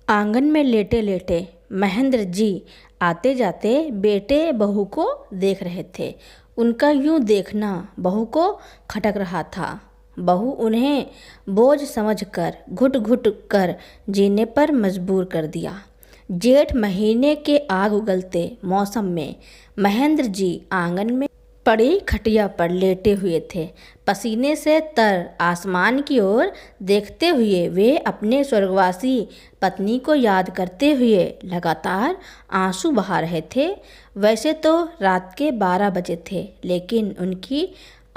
आंगन में लेटे लेटे महेंद्र जी आते जाते बेटे बहू को देख रहे थे। उनका यूं देखना बहू को खटक रहा था। बहू उन्हें बोझ समझकर घुट घुट कर जीने पर मजबूर कर दिया। जेठ महीने के आग उगलते मौसम में महेंद्र जी आंगन में पड़ी खटिया पर लेटे हुए थे। पसीने से तर आसमान की ओर देखते हुए वे अपने स्वर्गवासी पत्नी को याद करते हुए लगातार आंसू बहा रहे थे। वैसे तो रात के 12 बजे थे, लेकिन उनकी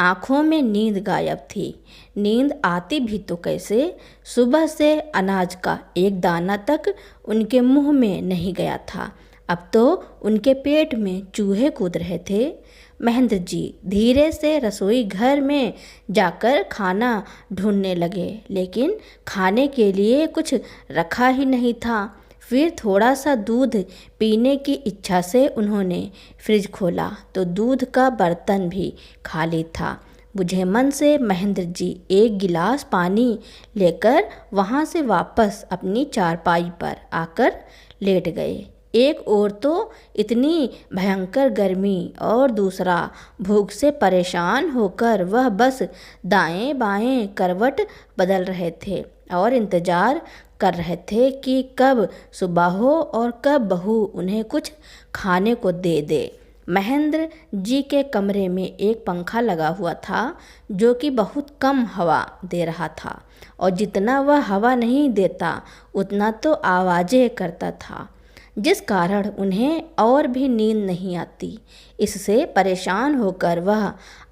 आंखों में नींद गायब थी। नींद आती भी तो कैसे? सुबह से अनाज का एक दाना तक उनके मुंह में नहीं गया था। अब तो उनके पेट में चूहे कूद रहे थे। महेंद्र जी धीरे से रसोई घर में जाकर खाना ढूंढने लगे, लेकिन खाने के लिए कुछ रखा ही नहीं था। फिर थोड़ा सा दूध पीने की इच्छा से उन्होंने फ्रिज खोला तो दूध का बर्तन भी खाली था। बुझे मन से महेंद्र जी एक गिलास पानी लेकर वहाँ से वापस अपनी चारपाई पर आकर लेट गए। एक ओर तो इतनी भयंकर गर्मी और दूसरा भूख से परेशान होकर वह बस दाएं बाएं करवट बदल रहे थे और इंतज़ार कर रहे थे कि कब सुबह हो और कब बहू उन्हें कुछ खाने को दे दे। महेंद्र जी के कमरे में एक पंखा लगा हुआ था जो कि बहुत कम हवा दे रहा था, और जितना वह हवा नहीं देता उतना तो आवाज़ें करता था, जिस कारण उन्हें और भी नींद नहीं आती। इससे परेशान होकर वह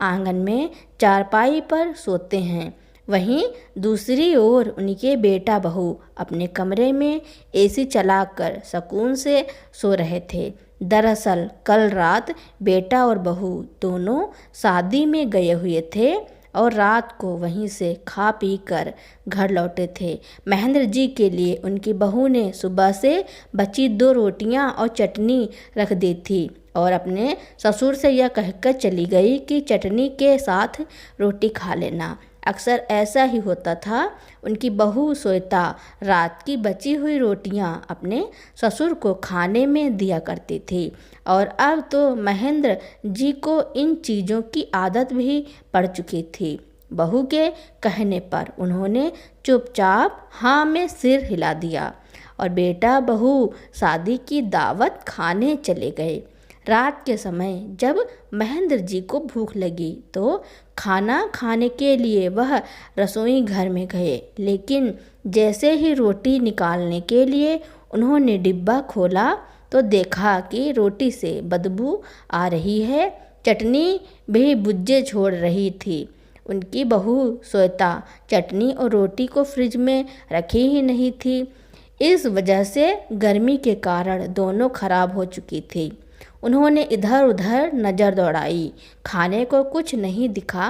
आंगन में चारपाई पर सोते हैं। वहीं दूसरी ओर उनके बेटा बहू अपने कमरे में एसी चलाकर सुकून से सो रहे थे। दरअसल कल रात बेटा और बहू दोनों शादी में गए हुए थे और रात को वहीं से खा पी कर घर लौटे थे। महेंद्र जी के लिए उनकी बहू ने सुबह से बची 2 रोटियां और चटनी रख दी थी और अपने ससुर से यह कहकर चली गई कि चटनी के साथ रोटी खा लेना। अक्सर ऐसा ही होता था। उनकी बहू श्वेता रात की बची हुई रोटियां अपने ससुर को खाने में दिया करती थी, और अब तो महेंद्र जी को इन चीज़ों की आदत भी पड़ चुकी थी। बहू के कहने पर उन्होंने चुपचाप हाँ में सिर हिला दिया और बेटा बहू शादी की दावत खाने चले गए। रात के समय जब महेंद्र जी को भूख लगी तो खाना खाने के लिए वह रसोई घर में गए, लेकिन जैसे ही रोटी निकालने के लिए उन्होंने डिब्बा खोला तो देखा कि रोटी से बदबू आ रही है। चटनी भी बुज्जे छोड़ रही थी। उनकी बहू श्वेता चटनी और रोटी को फ्रिज में रखी ही नहीं थी। इस वजह से गर्मी के कारण दोनों खराब हो चुकी थी। उन्होंने इधर उधर नज़र दौड़ाई, खाने को कुछ नहीं दिखा।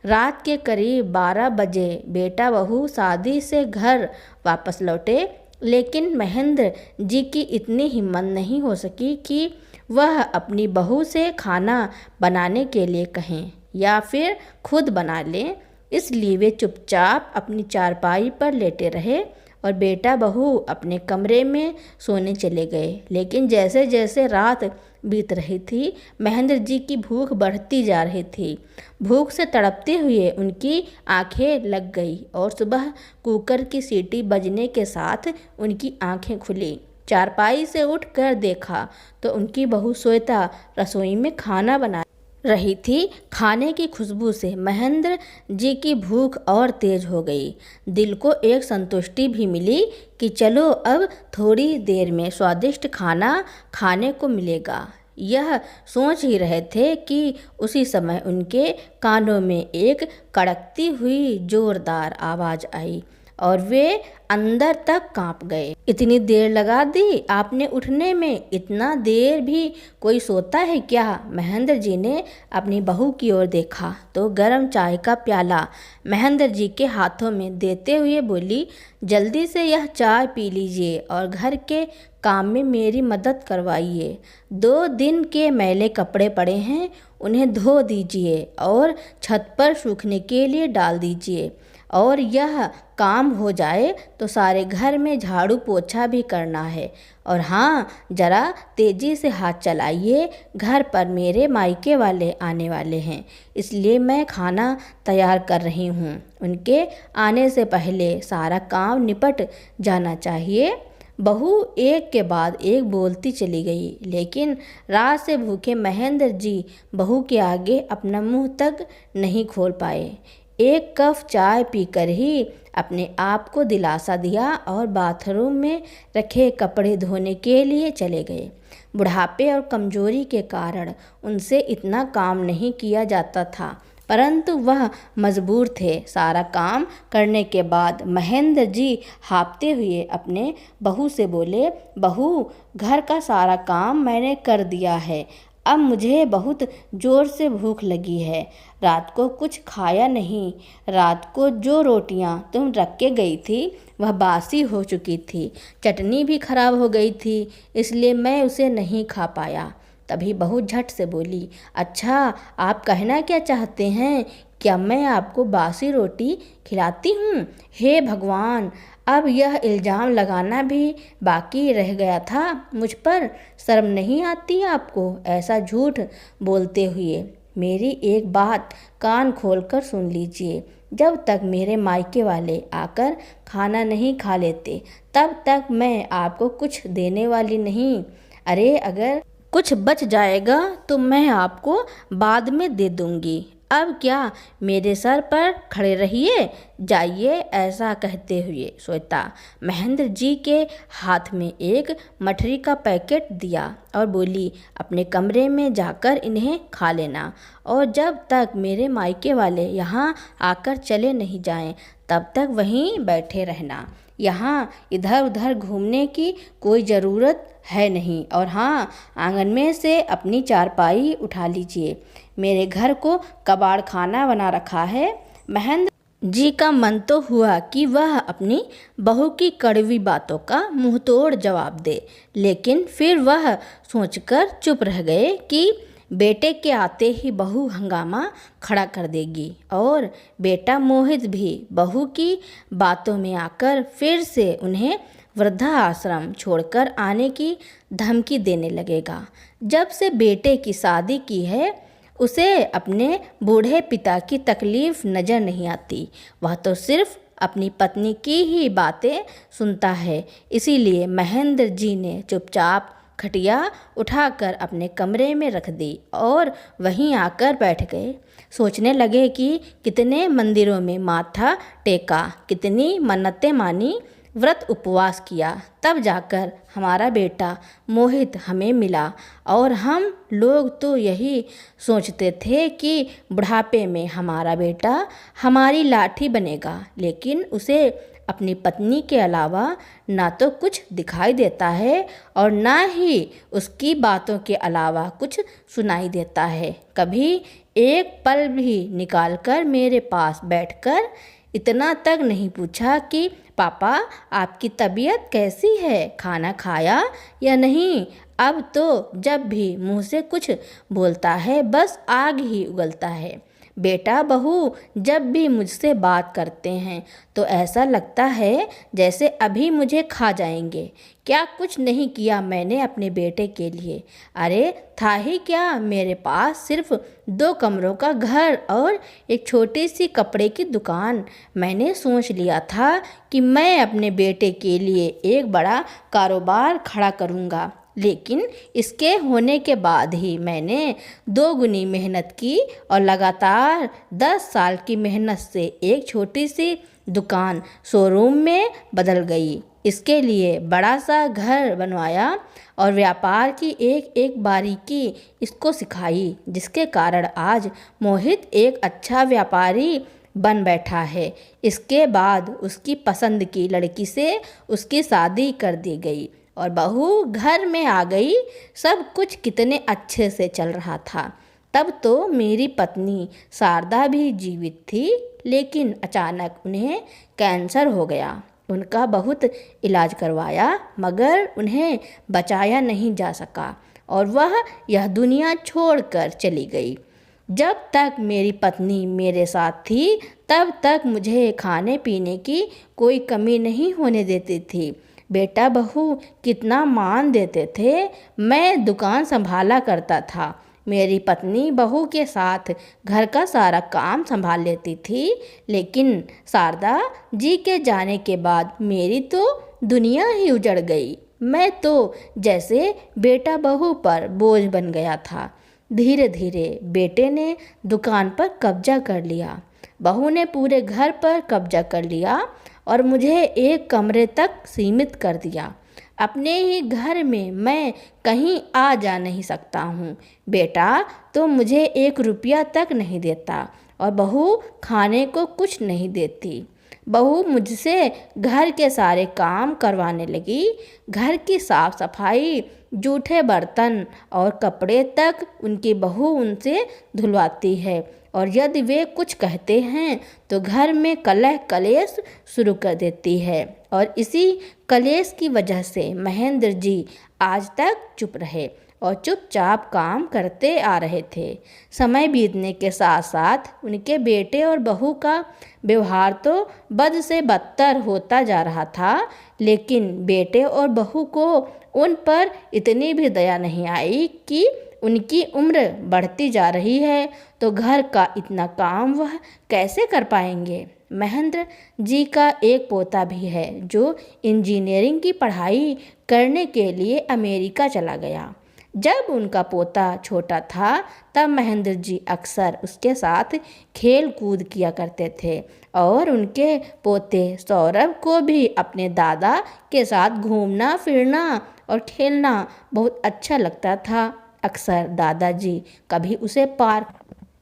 रात के करीब 12 बजे बेटा बहू शादी से घर वापस लौटे, लेकिन महेंद्र जी की इतनी हिम्मत नहीं हो सकी कि वह अपनी बहू से खाना बनाने के लिए कहें या फिर खुद बना लें। इसलिए वे चुपचाप अपनी चारपाई पर लेटे रहे और बेटा बहू अपने कमरे में सोने चले गए। लेकिन जैसे जैसे रात बीत रही थी, महेंद्र जी की भूख बढ़ती जा रही थी। भूख से तड़पते हुए उनकी आंखें लग गई और सुबह कुकर की सीटी बजने के साथ उनकी आंखें खुली। चारपाई से उठकर देखा तो उनकी बहू श्वेता रसोई में खाना बना रही थी। खाने की खुशबू से महेंद्र जी की भूख और तेज हो गई। दिल को एक संतुष्टि भी मिली कि चलो अब थोड़ी देर में स्वादिष्ट खाना खाने को मिलेगा। यह सोच ही रहे थे कि उसी समय उनके कानों में एक कड़कती हुई जोरदार आवाज़ आई और वे अंदर तक कांप गए। इतनी देर लगा दी आपने उठने में? इतना देर भी कोई सोता है क्या? महेंद्र जी ने अपनी बहू की ओर देखा तो गर्म चाय का प्याला महेंद्र जी के हाथों में देते हुए बोली, जल्दी से यह चाय पी लीजिए और घर के काम में मेरी मदद करवाइए। 2 दिन के मैले कपड़े पड़े हैं, उन्हें धो दीजिए और छत पर सूखने के लिए डाल दीजिए। और यह काम हो जाए तो सारे घर में झाड़ू पोछा भी करना है। और हाँ, ज़रा तेज़ी से हाथ चलाइए, घर पर मेरे मायके वाले आने वाले हैं, इसलिए मैं खाना तैयार कर रही हूँ। उनके आने से पहले सारा काम निपट जाना चाहिए। बहू एक के बाद एक बोलती चली गई, लेकिन रात से भूखे महेंद्र जी बहू के आगे अपना मुंह तक नहीं खोल पाए। एक कप चाय पीकर ही अपने आप को दिलासा दिया और बाथरूम में रखे कपड़े धोने के लिए चले गए। बुढ़ापे और कमजोरी के कारण उनसे इतना काम नहीं किया जाता था, परंतु वह मजबूर थे। सारा काम करने के बाद महेंद्र जी हाँफते हुए अपने बहू से बोले, बहू, घर का सारा काम मैंने कर दिया है, अब मुझे बहुत ज़ोर से भूख लगी है। रात को कुछ खाया नहीं। रात को जो रोटियां तुम रख के गई थी वह बासी हो चुकी थी, चटनी भी खराब हो गई थी, इसलिए मैं उसे नहीं खा पाया। तभी बहू झट से बोली, अच्छा, आप कहना क्या चाहते हैं? क्या मैं आपको बासी रोटी खिलाती हूँ? हे भगवान, अब यह इल्ज़ाम लगाना भी बाकी रह गया था मुझ पर। शर्म नहीं आती आपको ऐसा झूठ बोलते हुए? मेरी एक बात कान खोलकर सुन लीजिए, जब तक मेरे मायके वाले आकर खाना नहीं खा लेते तब तक मैं आपको कुछ देने वाली नहीं। अरे अगर कुछ बच जाएगा तो मैं आपको बाद में दे दूंगी। अब क्या मेरे सर पर खड़े रहिए, जाइए। ऐसा कहते हुए श्वेता महेंद्र जी के हाथ में एक मठरी का पैकेट दिया और बोली, अपने कमरे में जाकर इन्हें खा लेना, और जब तक मेरे मायके वाले यहाँ आकर चले नहीं जाएं तब तक वहीं बैठे रहना। यहाँ इधर उधर घूमने की कोई ज़रूरत है नहीं। और हाँ, आंगन में से अपनी चारपाई उठा लीजिए, मेरे घर को कबाड़ खाना बना रखा है। महेंद्र जी का मन तो हुआ कि वह अपनी बहू की कड़वी बातों का मुंहतोड़ जवाब दे, लेकिन फिर वह सोचकर चुप रह गए कि बेटे के आते ही बहू हंगामा खड़ा कर देगी, और बेटा मोहित भी बहू की बातों में आकर फिर से उन्हें वृद्धा आश्रम छोड़कर आने की धमकी देने लगेगा। जब से बेटे की शादी की है उसे अपने बूढ़े पिता की तकलीफ नज़र नहीं आती, वह तो सिर्फ अपनी पत्नी की ही बातें सुनता है। इसीलिए महेंद्र जी ने चुपचाप खटिया उठाकर अपने कमरे में रख दी और वहीं आकर बैठ गए। सोचने लगे कि कितने मंदिरों में माथा टेका, कितनी मन्नतें मानी, व्रत उपवास किया, तब जाकर हमारा बेटा मोहित हमें मिला। और हम लोग तो यही सोचते थे कि बुढ़ापे में हमारा बेटा हमारी लाठी बनेगा, लेकिन उसे अपनी पत्नी के अलावा ना तो कुछ दिखाई देता है और ना ही उसकी बातों के अलावा कुछ सुनाई देता है। कभी एक पल भी निकालकर मेरे पास बैठकर इतना तक नहीं पूछा कि पापा, आपकी तबीयत कैसी है, खाना खाया या नहीं। अब तो जब भी मुंह से कुछ बोलता है बस आग ही उगलता है। बेटा बहू जब भी मुझसे बात करते हैं तो ऐसा लगता है जैसे अभी मुझे खा जाएंगे। क्या कुछ नहीं किया मैंने अपने बेटे के लिए? अरे था ही क्या मेरे पास, सिर्फ 2 कमरों का घर और एक छोटी सी कपड़े की दुकान। मैंने सोच लिया था कि मैं अपने बेटे के लिए एक बड़ा कारोबार खड़ा करूँगा, लेकिन इसके होने के बाद ही मैंने 2 गुनी मेहनत की और लगातार 10 साल की मेहनत से एक छोटी सी दुकान शोरूम में बदल गई। इसके लिए बड़ा सा घर बनवाया और व्यापार की एक एक बारीकी इसको सिखाई, जिसके कारण आज मोहित एक अच्छा व्यापारी बन बैठा है। इसके बाद उसकी पसंद की लड़की से उसकी शादी कर दी गई और बहू घर में आ गई। सब कुछ कितने अच्छे से चल रहा था। तब तो मेरी पत्नी शारदा भी जीवित थी, लेकिन अचानक उन्हें कैंसर हो गया। उनका बहुत इलाज करवाया मगर उन्हें बचाया नहीं जा सका और वह यह दुनिया छोड़कर चली गई। जब तक मेरी पत्नी मेरे साथ थी तब तक मुझे खाने पीने की कोई कमी नहीं होने देती थी। बेटा बहू कितना मान देते थे। मैं दुकान संभाला करता था। मेरी पत्नी बहू के साथ घर का सारा काम संभाल लेती थी। लेकिन शारदा जी के जाने के बाद मेरी तो दुनिया ही उजड़ गई। मैं तो जैसे बेटा बहू पर बोझ बन गया था। धीरे धीरे बेटे ने दुकान पर कब्जा कर लिया, बहू ने पूरे घर पर कब्जा कर लिया और मुझे एक कमरे तक सीमित कर दिया। अपने ही घर में मैं कहीं आ जा नहीं सकता हूँ। बेटा तो मुझे 1 रुपया तक नहीं देता और बहू खाने को कुछ नहीं देती। बहू मुझसे घर के सारे काम करवाने लगी। घर की साफ सफाई, जूठे बर्तन और कपड़े तक उनकी बहू उनसे धुलवाती है और यदि वे कुछ कहते हैं तो घर में कलह कलेश शुरू कर देती है। और इसी कलेश की वजह से महेंद्र जी आज तक चुप रहे और चुपचाप काम करते आ रहे थे। समय बीतने के साथ साथ उनके बेटे और बहू का व्यवहार तो बद से बदतर होता जा रहा था, लेकिन बेटे और बहू को उन पर इतनी भी दया नहीं आई कि उनकी उम्र बढ़ती जा रही है तो घर का इतना काम वह कैसे कर पाएंगे। महेंद्र जी का एक पोता भी है जो इंजीनियरिंग की पढ़ाई करने के लिए अमेरिका चला गया। जब उनका पोता छोटा था तब महेंद्र जी अक्सर उसके साथ खेल कूद किया करते थे और उनके पोते सौरभ को भी अपने दादा के साथ घूमना फिरना और खेलना बहुत अच्छा लगता था। अक्सर दादाजी कभी उसे पार्क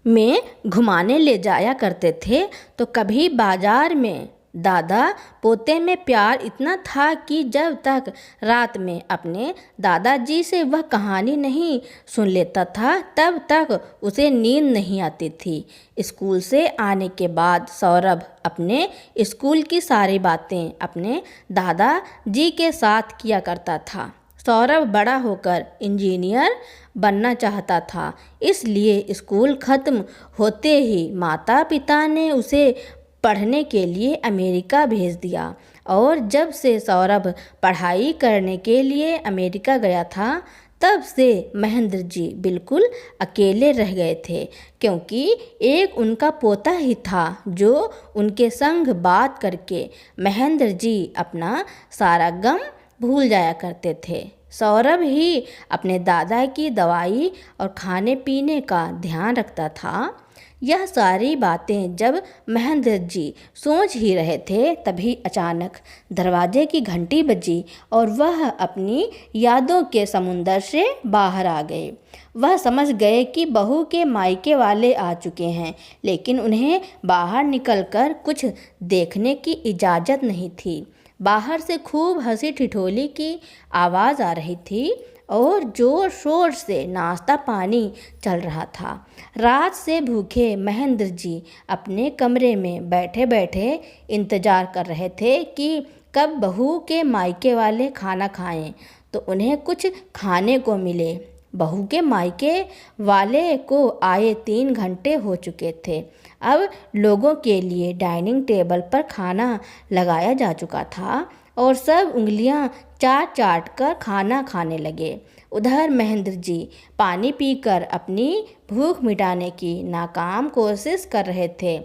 में घुमाने ले जाया करते थे तो कभी बाजार में। दादा पोते में प्यार इतना था कि जब तक रात में अपने दादाजी से वह कहानी नहीं सुन लेता था तब तक उसे नींद नहीं आती थी। स्कूल से आने के बाद सौरभ अपने स्कूल की सारी बातें अपने दादाजी के साथ किया करता था। सौरभ बड़ा होकर इंजीनियर बनना चाहता था, इसलिए स्कूल खत्म होते ही माता पिता ने उसे पढ़ने के लिए अमेरिका भेज दिया। और जब से सौरभ पढ़ाई करने के लिए अमेरिका गया था तब से महेंद्र जी बिल्कुल अकेले रह गए थे, क्योंकि एक उनका पोता ही था जो उनके संग बात करके महेंद्र जी अपना सारा गम भूल जाया करते थे। सौरभ ही अपने दादा की दवाई और खाने पीने का ध्यान रखता था। यह सारी बातें जब महेंद्र जी सोच ही रहे थे तभी अचानक दरवाजे की घंटी बजी और वह अपनी यादों के समुंदर से बाहर आ गए। वह समझ गए कि बहू के मायके वाले आ चुके हैं, लेकिन उन्हें बाहर निकलकर कुछ देखने की इजाज़त नहीं थी। बाहर से खूब हंसी ठिठोली की आवाज़ आ रही थी और ज़ोर शोर से नाश्ता पानी चल रहा था। रात से भूखे महेंद्र जी अपने कमरे में बैठे बैठे इंतज़ार कर रहे थे कि कब बहू के मायके वाले खाना खाएं तो उन्हें कुछ खाने को मिले। बहू के मायके वाले को आए 3 घंटे हो चुके थे। अब लोगों के लिए डाइनिंग टेबल पर खाना लगाया जा चुका था और सब उंगलियां चाट चाट कर खाना खाने लगे। उधर महेंद्र जी पानी पीकर अपनी भूख मिटाने की नाकाम कोशिश कर रहे थे।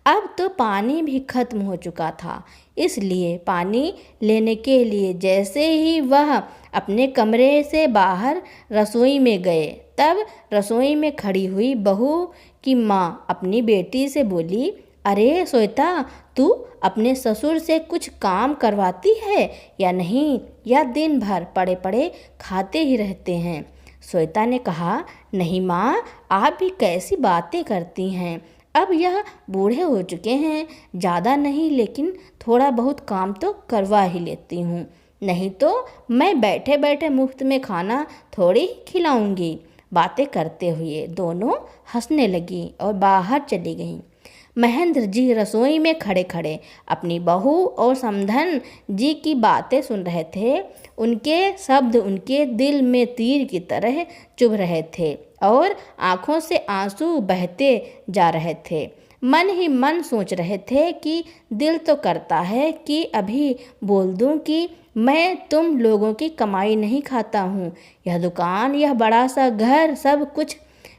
अब तो पानी भी खत्म हो चुका था, इसलिए पानी लेने के लिए जैसे ही वह अपने कमरे से बाहर रसोई में गए तब रसोई में खड़ी हुई बहू की माँ अपनी बेटी से बोली, अरे श्वेता, तू अपने ससुर से कुछ काम करवाती है या नहीं, या दिन भर पड़े पड़े खाते ही रहते हैं। श्वेता ने कहा, नहीं माँ, आप भी कैसी बातें करती हैं। अब यह बूढ़े हो चुके हैं, ज़्यादा नहीं लेकिन थोड़ा बहुत काम तो करवा ही लेती हूँ, नहीं तो मैं बैठे बैठे मुफ्त में खाना थोड़ी खिलाऊंगी। बातें करते हुए दोनों हंसने लगी और बाहर चली गईं। महेंद्र जी रसोई में खड़े खड़े अपनी बहू और समधन जी की बातें सुन रहे थे। उनके शब्द उनके दिल में तीर की तरह चुभ रहे थे और आंखों से आंसू बहते जा रहे थे। मन ही मन सोच रहे थे कि दिल तो करता है कि अभी बोल दूं कि मैं तुम लोगों की कमाई नहीं खाता हूँ। यह दुकान, यह बड़ा सा घर, सब कुछ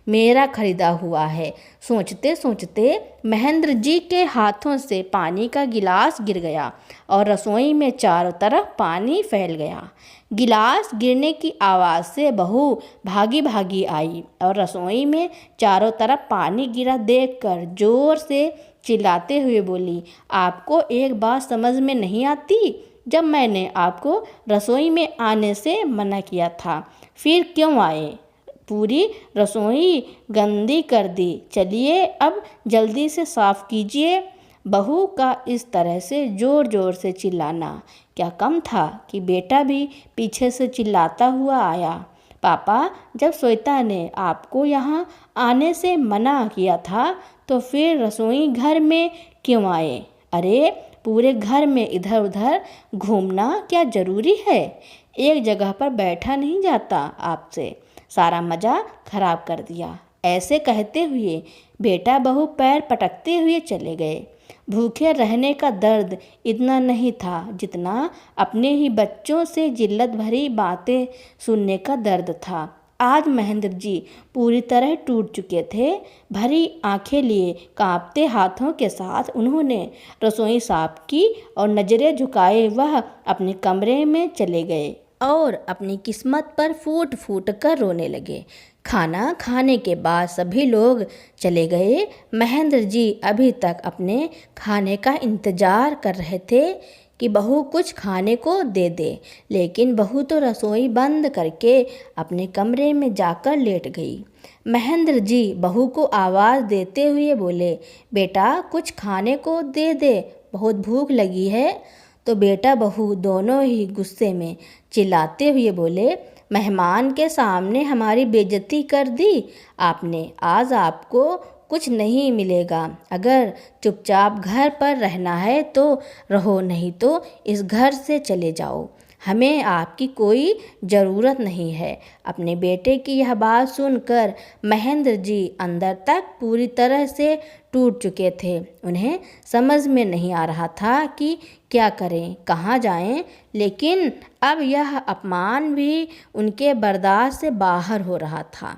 मेरा खरीदा हुआ है। सोचते सोचते महेंद्र जी के हाथों से पानी का गिलास गिर गया और रसोई में चारों तरफ पानी फैल गया। गिलास गिरने की आवाज़ से बहू भागी भागी आई और रसोई में चारों तरफ पानी गिरा देखकर जोर से चिल्लाते हुए बोली, आपको एक बात समझ में नहीं आती? जब मैंने आपको रसोई में आने से मना किया था, फिर क्यों आए? पूरी रसोई गंदी कर दी। चलिए अब जल्दी से साफ कीजिए। बहू का इस तरह से ज़ोर ज़ोर से चिल्लाना क्या कम था कि बेटा भी पीछे से चिल्लाता हुआ आया। पापा, जब श्वेता ने आपको यहाँ आने से मना किया था तो फिर रसोई घर में क्यों आए? अरे, पूरे घर में इधर उधर घूमना क्या ज़रूरी है? एक जगह पर बैठा नहीं जाता आपसे। सारा मज़ा खराब कर दिया। ऐसे कहते हुए बेटा बहू पैर पटकते हुए चले गए। भूखे रहने का दर्द इतना नहीं था जितना अपने ही बच्चों से जिल्लत भरी बातें सुनने का दर्द था। आज महेंद्र जी पूरी तरह टूट चुके थे। भरी आंखें लिए कांपते हाथों के साथ उन्होंने रसोई साफ की और नज़रें झुकाए वह अपने कमरे में चले गए और अपनी किस्मत पर फूट फूट कर रोने लगे। खाना खाने के बाद सभी लोग चले गए। महेंद्र जी अभी तक अपने खाने का इंतज़ार कर रहे थे कि बहू कुछ खाने को दे दे, लेकिन बहू तो रसोई बंद करके अपने कमरे में जाकर लेट गई। महेंद्र जी बहू को आवाज़ देते हुए बोले, बेटा कुछ खाने को दे दे, बहुत भूख लगी है। तो बेटा बहू दोनों ही गुस्से में चिल्लाते हुए बोले, मेहमान के सामने हमारी बेइज्जती कर दी आपने। आज आपको कुछ नहीं मिलेगा। अगर चुपचाप घर पर रहना है तो रहो, नहीं तो इस घर से चले जाओ। हमें आपकी कोई ज़रूरत नहीं है। अपने बेटे की यह बात सुनकर महेंद्र जी अंदर तक पूरी तरह से टूट चुके थे। उन्हें समझ में नहीं आ रहा था कि क्या करें, कहाँ जाएं, लेकिन अब यह अपमान भी उनके बर्दाश्त से बाहर हो रहा था।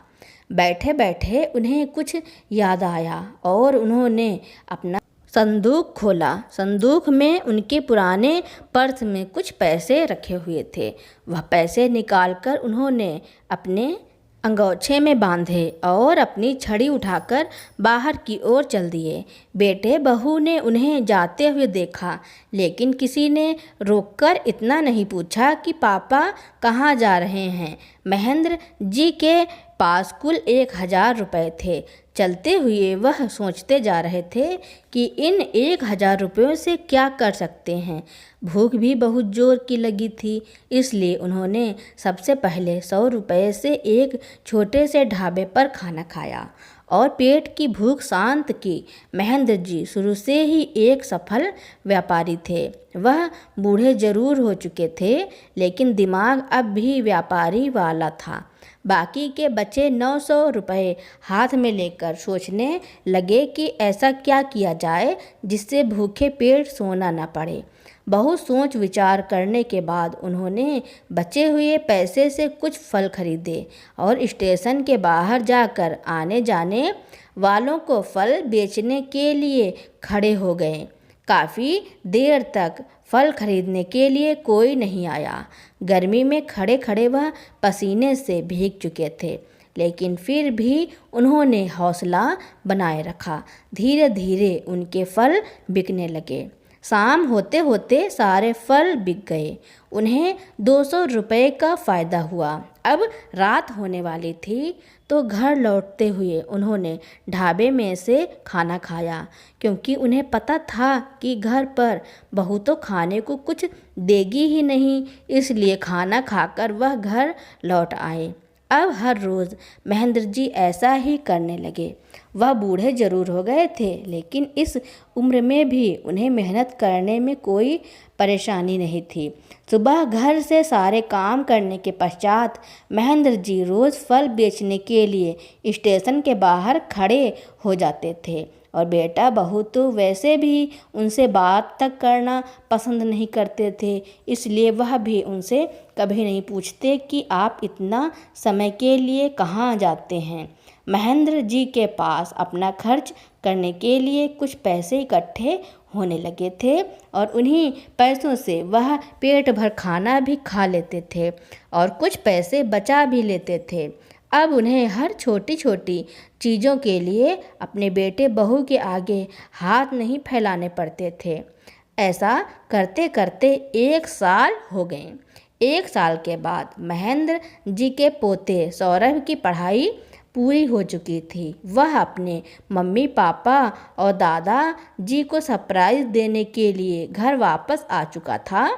बैठे बैठे उन्हें कुछ याद आया और उन्होंने अपना संदूक खोला। संदूक में उनके पुराने पर्स में कुछ पैसे रखे हुए थे। वह पैसे निकालकर उन्होंने अपने अंगोछे में बांधे और अपनी छड़ी उठाकर बाहर की ओर चल दिए। बेटे बहू ने उन्हें जाते हुए देखा, लेकिन किसी ने रोककर इतना नहीं पूछा कि पापा कहाँ जा रहे हैं। महेंद्र जी के पास कुल 1000 रुपये थे। चलते हुए वह सोचते जा रहे थे कि इन 1000 रुपयों से क्या कर सकते हैं। भूख भी बहुत जोर की लगी थी, इसलिए उन्होंने सबसे पहले 100 रुपये से एक छोटे से ढाबे पर खाना खाया और पेट की भूख शांत की। महेंद्र जी शुरू से ही एक सफल व्यापारी थे। वह बूढ़े जरूर हो चुके थे, लेकिन दिमाग अब भी व्यापारी वाला था। बाकी के बचे 900 रुपये हाथ में लेकर सोचने लगे कि ऐसा क्या किया जाए जिससे भूखे पेट सोना न पड़े। बहुत सोच विचार करने के बाद उन्होंने बचे हुए पैसे से कुछ फल खरीदे और स्टेशन के बाहर जाकर आने जाने वालों को फल बेचने के लिए खड़े हो गए। काफ़ी देर तक फल खरीदने के लिए कोई नहीं आया। गर्मी में खड़े खड़े वह पसीने से भीग चुके थे, लेकिन फिर भी उन्होंने हौसला बनाए रखा। धीरे धीरे उनके फल बिकने लगे। शाम होते होते सारे फल बिक गए। उन्हें 200 रुपये का फ़ायदा हुआ। अब रात होने वाली थी तो घर लौटते हुए उन्होंने ढाबे में से खाना खाया, क्योंकि उन्हें पता था कि घर पर बहू तो खाने को कुछ देगी ही नहीं। इसलिए खाना खाकर वह घर लौट आए। अब हर रोज़ महेंद्र जी ऐसा ही करने लगे। वह बूढ़े जरूर हो गए थे, लेकिन इस उम्र में भी उन्हें मेहनत करने में कोई परेशानी नहीं थी। सुबह घर से सारे काम करने के पश्चात महेंद्र जी रोज़ फल बेचने के लिए स्टेशन के बाहर खड़े हो जाते थे, और बेटा बहू तो वैसे भी उनसे बात तक करना पसंद नहीं करते थे, इसलिए वह भी उनसे कभी नहीं पूछते कि आप इतना समय के लिए कहाँ जाते हैं। महेंद्र जी के पास अपना खर्च करने के लिए कुछ पैसे इकट्ठे होने लगे थे, और उन्हीं पैसों से वह पेट भर खाना भी खा लेते थे और कुछ पैसे बचा भी लेते थे। अब उन्हें हर छोटी छोटी चीज़ों के लिए अपने बेटे बहू के आगे हाथ नहीं फैलाने पड़ते थे। ऐसा करते करते 1 साल हो गए। 1 साल के बाद महेंद्र जी के पोते सौरभ की पढ़ाई पूरी हो चुकी थी। वह अपने मम्मी पापा और दादा जी को सरप्राइज देने के लिए घर वापस आ चुका था।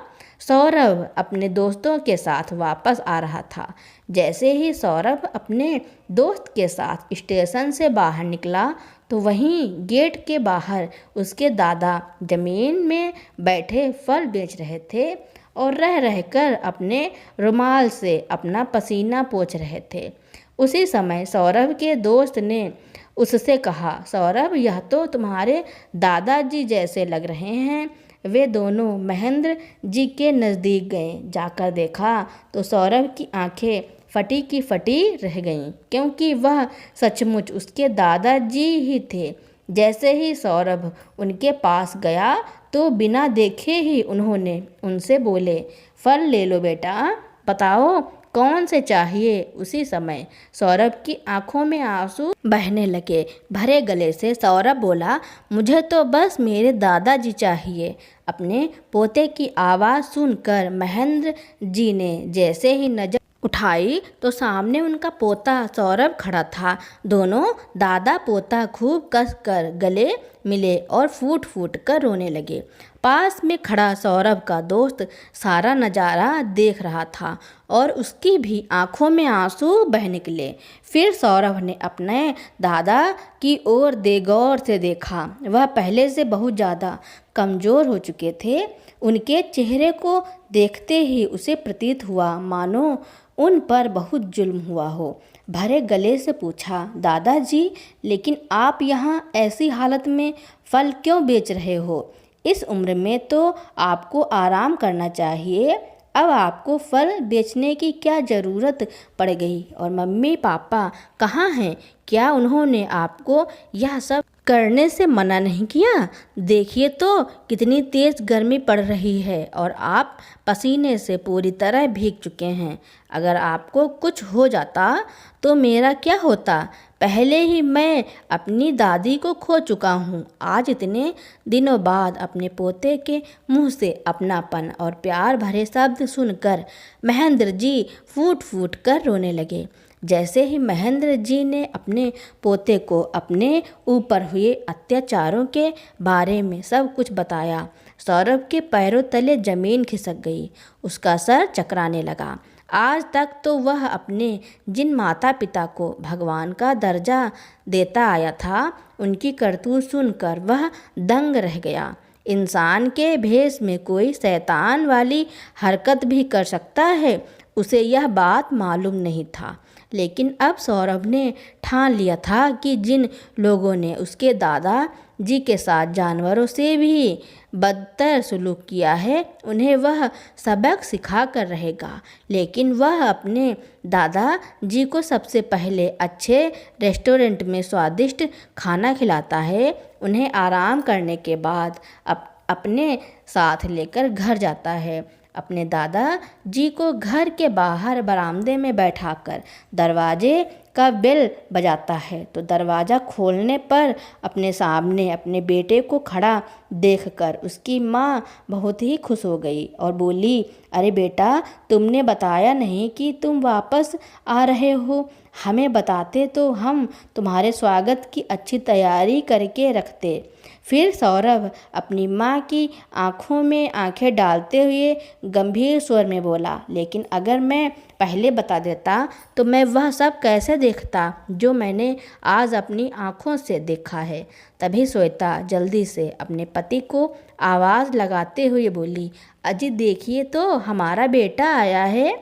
सौरभ अपने दोस्तों के साथ वापस आ रहा था। जैसे ही सौरभ अपने दोस्त के साथ स्टेशन से बाहर निकला, तो वहीं गेट के बाहर उसके दादा जमीन में बैठे फल बेच रहे थे और रह रहकर अपने रुमाल से अपना पसीना पोंछ रहे थे। उसी समय सौरभ के दोस्त ने उससे कहा, सौरभ, यह तो तुम्हारे दादाजी जैसे लग रहे हैं। वे दोनों महेंद्र जी के नज़दीक गए। जाकर देखा तो सौरभ की आंखें फटी की फटी रह गईं, क्योंकि वह सचमुच उसके दादाजी ही थे। जैसे ही सौरभ उनके पास गया तो बिना देखे ही उन्होंने उनसे बोले, फल ले लो बेटा, बताओ कौन से चाहिए। उसी समय सौरभ की आंखों में आंसू बहने लगे। भरे गले से सौरभ बोला, मुझे तो बस मेरे दादाजी चाहिए। अपने पोते की आवाज़ सुनकर महेंद्र जी ने जैसे ही नजर उठाई तो सामने उनका पोता सौरभ खड़ा था। दोनों दादा पोता खूब कसकर गले मिले और फूट फूट कर रोने लगे। पास में खड़ा सौरभ का दोस्त सारा नज़ारा देख रहा था और उसकी भी आंखों में आंसू बह निकले। फिर सौरभ ने अपने दादा की ओर गौर से देखा। वह पहले से बहुत ज़्यादा कमज़ोर हो चुके थे। उनके चेहरे को देखते ही उसे प्रतीत हुआ मानो उन पर बहुत जुल्म हुआ हो। भरे गले से पूछा, दादाजी, लेकिन आप यहाँ ऐसी हालत में फल क्यों बेच रहे हो? इस उम्र में तो आपको आराम करना चाहिए। अब आपको फल बेचने की क्या ज़रूरत पड़ गई? और मम्मी पापा कहाँ हैं? क्या उन्होंने आपको यह सब करने से मना नहीं किया? देखिए तो कितनी तेज़ गर्मी पड़ रही है और आप पसीने से पूरी तरह भीग चुके हैं। अगर आपको कुछ हो जाता तो मेरा क्या होता? पहले ही मैं अपनी दादी को खो चुका हूँ। आज इतने दिनों बाद अपने पोते के मुंह से अपनापन और प्यार भरे शब्द सुनकर महेंद्र जी फूट फूट कर रोने लगे। जैसे ही महेंद्र जी ने अपने पोते को अपने ऊपर हुए अत्याचारों के बारे में सब कुछ बताया, सौरभ के पैरों तले जमीन खिसक गई। उसका सर चकराने लगा। आज तक तो वह अपने जिन माता पिता को भगवान का दर्जा देता आया था, उनकी करतूत सुनकर वह दंग रह गया। इंसान के भेष में कोई शैतान वाली हरकत भी कर सकता है, उसे यह बात मालूम नहीं था। लेकिन अब सौरभ ने ठान लिया था कि जिन लोगों ने उसके दादा जी के साथ जानवरों से भी बदतर सलूक किया है, उन्हें वह सबक सिखा कर रहेगा। लेकिन वह अपने दादा जी को सबसे पहले अच्छे रेस्टोरेंट में स्वादिष्ट खाना खिलाता है, उन्हें आराम करने के बाद अपने साथ लेकर घर जाता है। अपने दादा जी को घर के बाहर बरामदे में बैठाकर दरवाजे का बेल बजाता है, तो दरवाज़ा खोलने पर अपने सामने अपने बेटे को खड़ा देखकर उसकी माँ बहुत ही खुश हो गई और बोली, अरे बेटा, तुमने बताया नहीं कि तुम वापस आ रहे हो। हमें बताते तो हम तुम्हारे स्वागत की अच्छी तैयारी करके रखते। फिर सौरभ अपनी माँ की आंखों में आंखें डालते हुए गंभीर स्वर में बोला, लेकिन अगर मैं पहले बता देता तो मैं वह सब कैसे देखता जो मैंने आज अपनी आंखों से देखा है। तभी श्वेता जल्दी से अपने पति को आवाज़ लगाते हुए बोली, अजी देखिए तो हमारा बेटा आया है।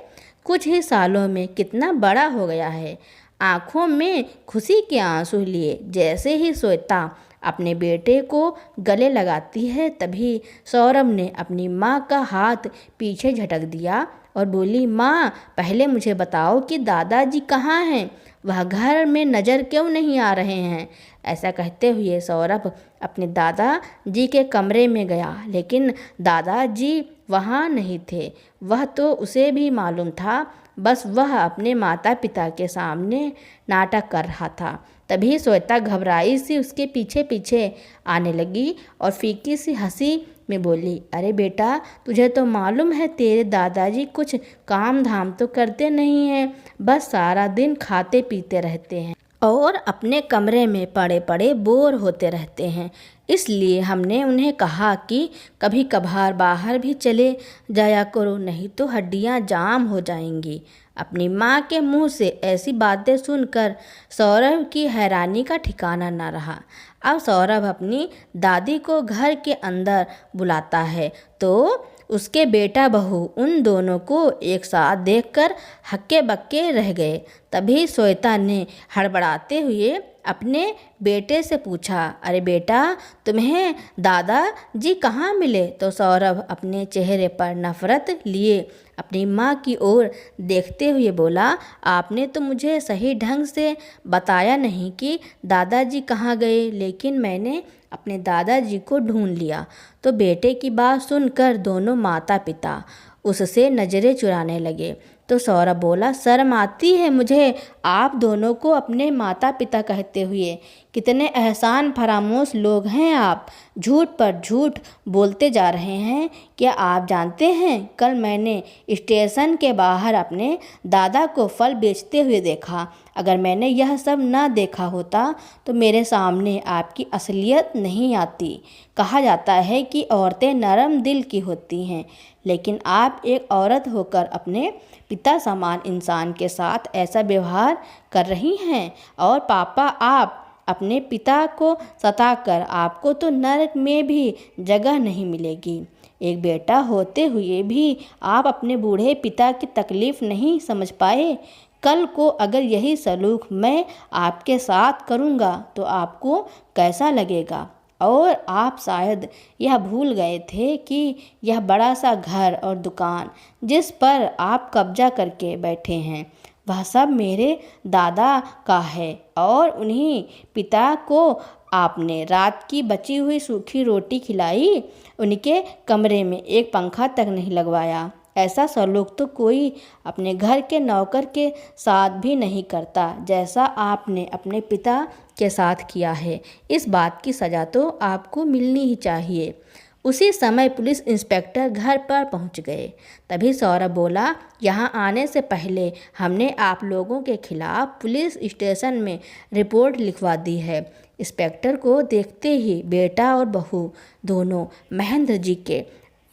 कुछ ही सालों में कितना बड़ा हो गया है। आंखों में खुशी के आंसू लिए जैसे ही श्वेता अपने बेटे को गले लगाती है, तभी सौरभ ने अपनी माँ का हाथ पीछे झटक दिया और बोली, माँ, पहले मुझे बताओ कि दादाजी कहाँ हैं? वह घर में नज़र क्यों नहीं आ रहे हैं? ऐसा कहते हुए सौरभ अपने दादाजी के कमरे में गया, लेकिन दादाजी वहाँ नहीं थे। वह तो उसे भी मालूम था, बस वह अपने माता पिता के सामने नाटक कर रहा था। तभी श्वेता घबराई सी उसके पीछे पीछे आने लगी और फीकी सी हंसी में बोली, अरे बेटा, तुझे तो मालूम है तेरे दादाजी कुछ काम धाम तो करते नहीं हैं, बस सारा दिन खाते पीते रहते हैं और अपने कमरे में पड़े पड़े बोर होते रहते हैं। इसलिए हमने उन्हें कहा कि कभी कभार बाहर भी चले जाया करो, नहीं तो हड्डियां जाम हो जाएंगी। अपनी माँ के मुंह से ऐसी बातें सुनकर सौरभ की हैरानी का ठिकाना न रहा। अब सौरभ अपनी दादी को घर के अंदर बुलाता है तो उसके बेटा बहू उन दोनों को एक साथ देखकर हक्के बक्के रह गए। तभी श्वेता ने हड़बड़ाते हुए अपने बेटे से पूछा, अरे बेटा, तुम्हें दादाजी कहाँ मिले? तो सौरभ अपने चेहरे पर नफरत लिए अपनी माँ की ओर देखते हुए बोला, आपने तो मुझे सही ढंग से बताया नहीं कि दादाजी कहाँ गए, लेकिन मैंने अपने दादाजी को ढूंढ लिया। तो बेटे की बात सुनकर दोनों माता पिता उससे नज़रें चुराने लगे। तो सौरभ बोला, शर्म आती है मुझे आप दोनों को अपने माता पिता कहते हुए। कितने एहसान फरामोश लोग हैं आप, झूठ पर झूठ बोलते जा रहे हैं। क्या आप जानते हैं, कल मैंने स्टेशन के बाहर अपने दादा को फल बेचते हुए देखा। अगर मैंने यह सब ना देखा होता तो मेरे सामने आपकी असलियत नहीं आती। कहा जाता है कि औरतें नरम दिल की होती हैं, लेकिन आप एक औरत होकर अपने पिता समान इंसान के साथ ऐसा व्यवहार कर रही हैं। और पापा, आप अपने पिता को सताकर आपको तो नरक में भी जगह नहीं मिलेगी। एक बेटा होते हुए भी आप अपने बूढ़े पिता की तकलीफ़ नहीं समझ पाए। कल को अगर यही सलूक मैं आपके साथ करूँगा तो आपको कैसा लगेगा? और आप शायद यह भूल गए थे कि यह बड़ा सा घर और दुकान जिस पर आप कब्जा करके बैठे हैं, वह सब मेरे दादा का है। और उन्हीं पिता को आपने रात की बची हुई सूखी रोटी खिलाई, उनके कमरे में एक पंखा तक नहीं लगवाया। ऐसा सलूक तो कोई अपने घर के नौकर के साथ भी नहीं करता, जैसा आपने अपने पिता के साथ किया है। इस बात की सज़ा तो आपको मिलनी ही चाहिए। उसी समय पुलिस इंस्पेक्टर घर पर पहुंच गए। तभी सौरभ बोला, यहाँ आने से पहले हमने आप लोगों के खिलाफ पुलिस स्टेशन में रिपोर्ट लिखवा दी है। इंस्पेक्टर को देखते ही बेटा और बहू दोनों महेंद्र जी के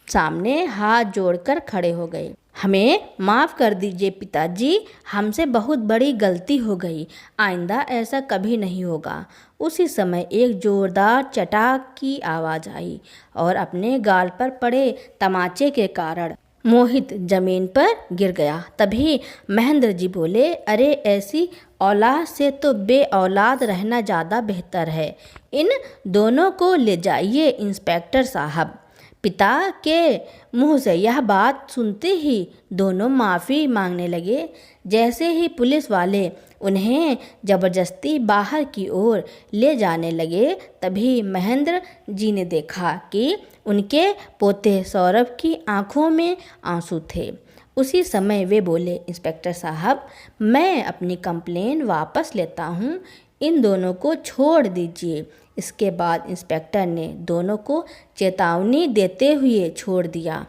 सामने हाथ जोड़कर खड़े हो गए। हमें माफ़ कर दीजिए पिताजी, हमसे बहुत बड़ी गलती हो गई, आइंदा ऐसा कभी नहीं होगा। उसी समय एक जोरदार चटाक की आवाज़ आई और अपने गाल पर पड़े तमाचे के कारण मोहित जमीन पर गिर गया। तभी महेंद्र जी बोले, अरे ऐसी औलाद से तो बे औलाद रहना ज़्यादा बेहतर है। इन दोनों को ले जाइए इंस्पेक्टर साहब। पिता के मुंह से यह बात सुनते ही दोनों माफ़ी मांगने लगे। जैसे ही पुलिस वाले उन्हें ज़बरदस्ती बाहर की ओर ले जाने लगे, तभी महेंद्र जी ने देखा कि उनके पोते सौरभ की आंखों में आंसू थे। उसी समय वे बोले, इंस्पेक्टर साहब, मैं अपनी कंप्लेन वापस लेता हूँ, इन दोनों को छोड़ दीजिए। इसके बाद इंस्पेक्टर ने दोनों को चेतावनी देते हुए छोड़ दिया।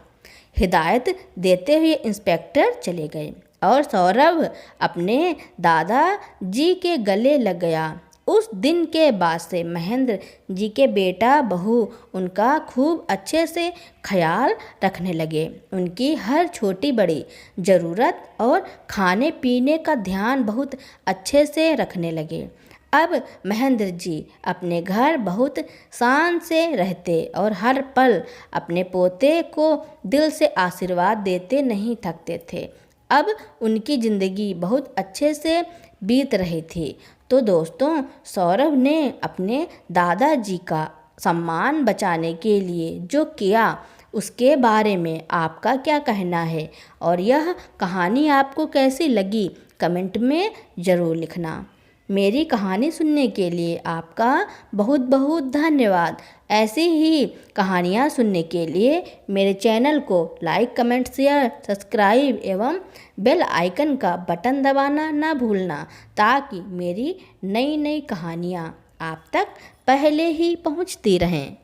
हिदायत देते हुए इंस्पेक्टर चले गए और सौरभ अपने दादाजी के गले लग गया। उस दिन के बाद से महेंद्र जी के बेटा बहू उनका खूब अच्छे से ख्याल रखने लगे। उनकी हर छोटी बड़ी ज़रूरत और खाने पीने का ध्यान बहुत अच्छे से रखने लगे। अब महेंद्र जी अपने घर बहुत शान से रहते और हर पल अपने पोते को दिल से आशीर्वाद देते नहीं थकते थे। अब उनकी ज़िंदगी बहुत अच्छे से बीत रही थी। तो दोस्तों, सौरभ ने अपने दादाजी का सम्मान बचाने के लिए जो किया उसके बारे में आपका क्या कहना है, और यह कहानी आपको कैसी लगी कमेंट में ज़रूर लिखना। मेरी कहानी सुनने के लिए आपका बहुत बहुत धन्यवाद। ऐसी ही कहानियाँ सुनने के लिए मेरे चैनल को लाइक, कमेंट, शेयर, सब्सक्राइब एवं बेल आइकन का बटन दबाना ना भूलना, ताकि मेरी नई नई कहानियाँ आप तक पहले ही पहुँचती रहें।